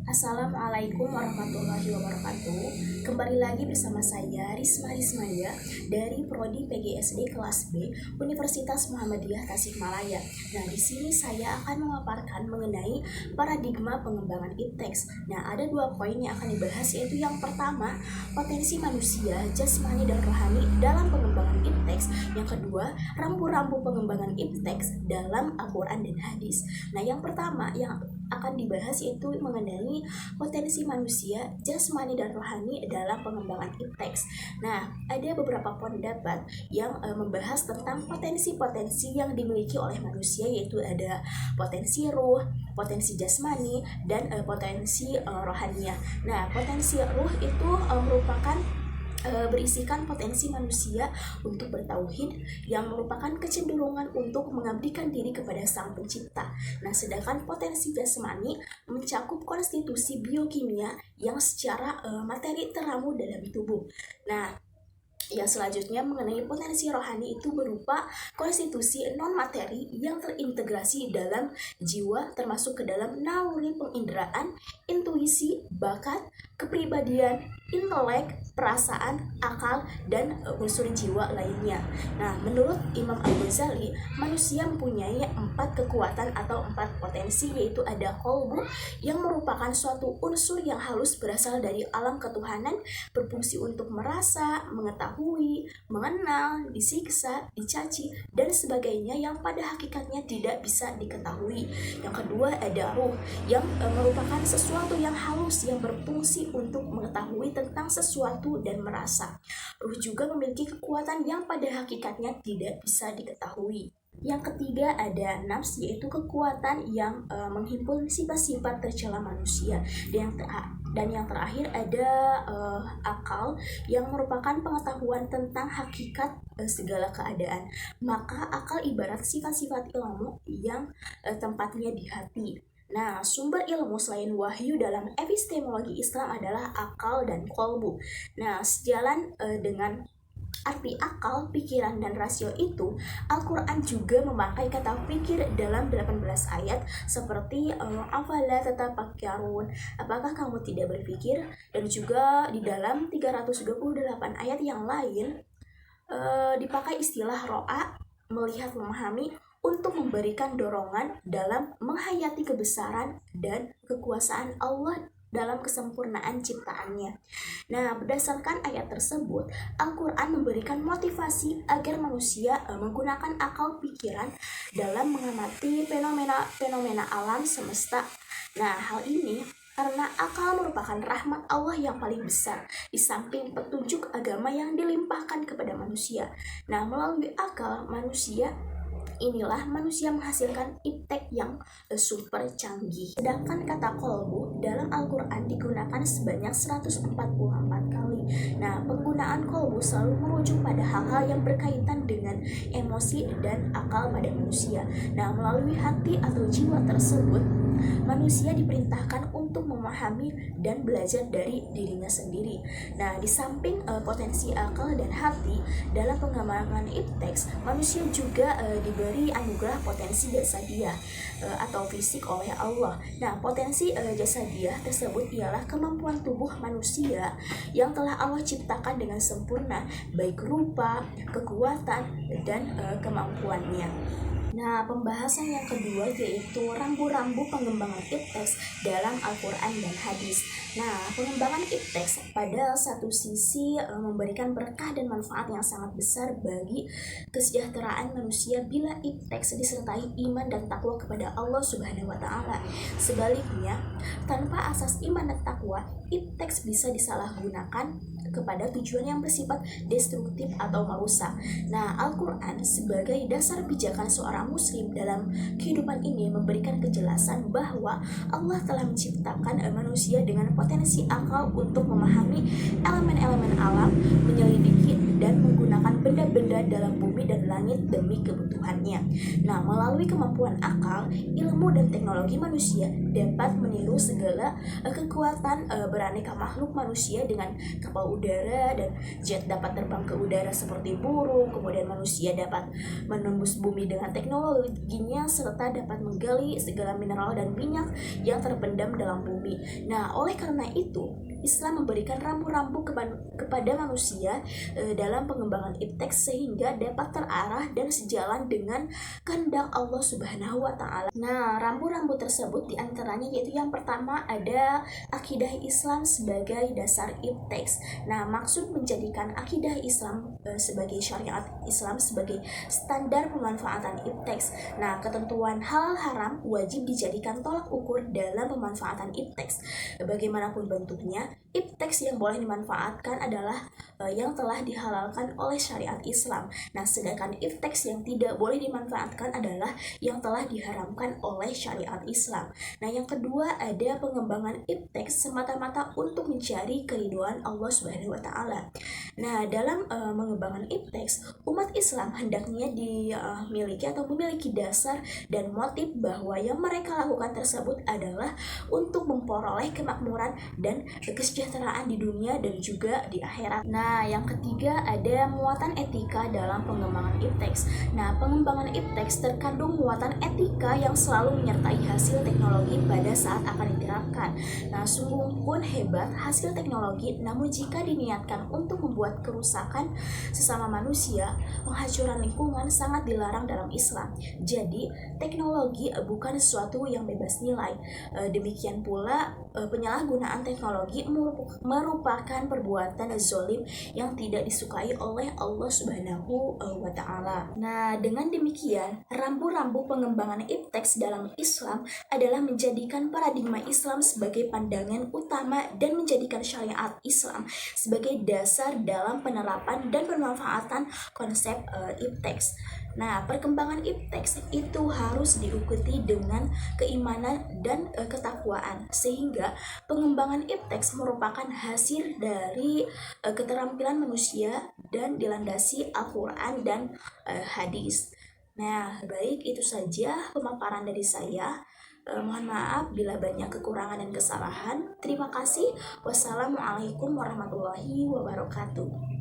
Assalamualaikum warahmatullahi wabarakatuh. Kembali lagi bersama saya Risma Rismaya dari Prodi PGSD kelas B Universitas Muhammadiyah Tasikmalaya. Nah, di sini saya akan memaparkan mengenai paradigma pengembangan ipteks. Nah, ada 2 poin yang akan dibahas, yaitu yang pertama, potensi manusia jasmani dan rohani dalam pengembangan ipteks. Yang kedua, rambu-rambu pengembangan ipteks dalam Al-Quran dan hadis. Nah, yang pertama yang akan dibahas yaitu mengenai potensi manusia jasmani dan rohani dalam pengembangan ipteks. Nah, ada beberapa pendapat yang membahas tentang potensi-potensi yang dimiliki oleh manusia, yaitu ada potensi ruh, potensi jasmani, dan potensi rohaniah. Nah, potensi ruh itu merupakan berisikan potensi manusia untuk bertauhid yang merupakan kecenderungan untuk mengabdikan diri kepada Sang Pencipta. Nah, sedangkan potensi jasmani mencakup konstitusi biokimia yang secara materi teramu dalam tubuh. Nah, yang selanjutnya mengenai potensi rohani itu berupa konstitusi non-materi yang terintegrasi dalam jiwa, termasuk ke dalam naluri penginderaan, intuisi, bakat, kepribadian, intelek, perasaan, akal, dan unsur jiwa lainnya. Nah, menurut Imam Al-Ghazali, manusia mempunyai 4 kekuatan atau 4 potensi, yaitu ada qalbu yang merupakan suatu unsur yang halus berasal dari alam ketuhanan, berfungsi untuk merasa, mengetahui, mengenal, disiksa, dicaci, dan sebagainya yang pada hakikatnya tidak bisa diketahui. Yang kedua ada ruh yang merupakan sesuatu yang halus yang berfungsi untuk mengetahui tentang sesuatu dan merasa. Ruh juga memiliki kekuatan yang pada hakikatnya tidak bisa diketahui. Yang ketiga ada nafs, yaitu kekuatan yang menghimpun sifat-sifat tercela manusia. Dan yang terakhir ada akal yang merupakan pengetahuan tentang hakikat segala keadaan. Maka akal ibarat sifat-sifat ilmu yang tempatnya di hati. Nah, sumber ilmu selain wahyu dalam epistemologi Islam adalah akal dan qalbu. Nah, sejalan dengan arti akal, pikiran, dan rasio itu, Al-Quran juga memakai kata pikir dalam 18 ayat seperti afala tatafakkarun, apakah kamu tidak berpikir? Dan juga di dalam 328 ayat yang lain dipakai istilah ro'a, melihat, memahami, untuk memberikan dorongan dalam menghayati kebesaran dan kekuasaan Allah dalam kesempurnaan ciptaannya. Nah, berdasarkan ayat tersebut, Al-Quran memberikan motivasi agar manusia menggunakan akal pikiran dalam mengamati fenomena alam semesta. Nah, hal ini karena akal merupakan rahmat Allah yang paling besar, di samping petunjuk agama yang dilimpahkan kepada manusia. Nah, melalui akal inilah manusia menghasilkan iptek yang super canggih. Sedangkan kata qalbu dalam Al-Quran digunakan sebanyak 144 kali. Nah, penggunaan qalbu selalu merujuk pada hal-hal yang berkaitan dengan emosi dan akal pada manusia. Nah, melalui hati atau jiwa tersebut, manusia diperintahkan untuk memahami dan belajar dari dirinya sendiri. Nah, di samping potensi akal dan hati dalam pengembangan ipteks, manusia juga diberi anugerah potensi jasadiah atau fisik oleh Allah. Nah, potensi jasadiah tersebut ialah kemampuan tubuh manusia yang telah Allah ciptakan dengan sempurna, baik rupa, kekuatan, dan kemampuannya. Nah, pembahasan yang kedua yaitu rambu-rambu pengembangan ipteks dalam Al-Quran dan hadis. Nah, pengembangan ipteks pada satu sisi memberikan berkah dan manfaat yang sangat besar bagi kesejahteraan manusia bila ipteks disertai iman dan takwa kepada Allah Subhanahu wa Ta'ala. Sebaliknya, tanpa asas iman dan takwa, ipteks bisa disalahgunakan kepada tujuan yang bersifat destruktif atau merusak. Nah, Al-Quran sebagai dasar pijakan seorang muslim dalam kehidupan ini memberikan kejelasan bahwa Allah telah menciptakan manusia dengan potensi akal untuk memahami elemen-elemen alam, menyelidiki dan menggunakan benda-benda dalam bumi dan langit demi kebutuhannya. Nah, melalui kemampuan akal, ilmu dan teknologi manusia dapat meniru segala kekuatan beraneka makhluk manusia dengan kapal udara dan jet dapat terbang ke udara seperti burung. Kemudian manusia dapat menembus bumi dengan teknologinya serta dapat menggali segala mineral dan minyak yang terpendam dalam bumi. Nah, oleh karena itu Islam memberikan rambu-rambu kepada manusia dalam pengembangan iptek sehingga dapat terarah dan sejalan dengan kehendak Allah Subhanahu wa taala. Nah, rambu-rambu tersebut diantaranya yaitu yang pertama ada akidah Islam sebagai dasar iptek. Nah, maksud menjadikan akidah Islam sebagai syariat Islam sebagai standar pemanfaatan iptek. Nah, ketentuan halal haram wajib dijadikan tolak ukur dalam pemanfaatan iptek. Bagaimanapun bentuknya, iptek yang boleh dimanfaatkan adalah yang telah dihalalkan oleh syariat Islam. Nah, sedangkan iptek yang tidak boleh dimanfaatkan adalah yang telah diharamkan oleh syariat Islam. Nah, yang kedua ada pengembangan iptek semata-mata untuk mencari keridhaan Allah Subhanahu wa taala. Nah, dalam mengembangkan iptek, umat Islam hendaknya dimiliki atau memiliki dasar dan motif bahwa yang mereka lakukan tersebut adalah untuk memperoleh kemakmuran dan kesejahteraan di dunia dan juga di akhirat. Nah, yang ketiga ada muatan etika dalam pengembangan iptek. Nah, pengembangan iptek terkandung muatan etika yang selalu menyertai hasil teknologi pada saat akan diterapkan. Nah, sungguh pun hebat hasil teknologi, namun jika diniatkan untuk membuat kerusakan sesama manusia, penghancuran lingkungan sangat dilarang dalam Islam. Jadi, teknologi bukan sesuatu yang bebas nilai. Demikian pula penyalahgunaan teknologi merupakan perbuatan zolim yang tidak disukai oleh Allah Subhanahu wa taala. Nah, dengan demikian, rambu-rambu pengembangan iptek dalam Islam adalah menjadikan paradigma Islam sebagai pandangan utama dan menjadikan syariat Islam sebagai dasar dalam penerapan dan pemanfaatan konsep iptek. Nah, perkembangan iptek itu harus diikuti dengan keimanan dan ketakwaan, sehingga pengembangan iptek merupakan hasil dari keterampilan manusia dan dilandasi Al-Quran dan hadis. Nah, baik itu saja pemaparan dari saya. Mohon maaf bila banyak kekurangan dan kesalahan. Terima kasih. Wassalamualaikum warahmatullahi wabarakatuh.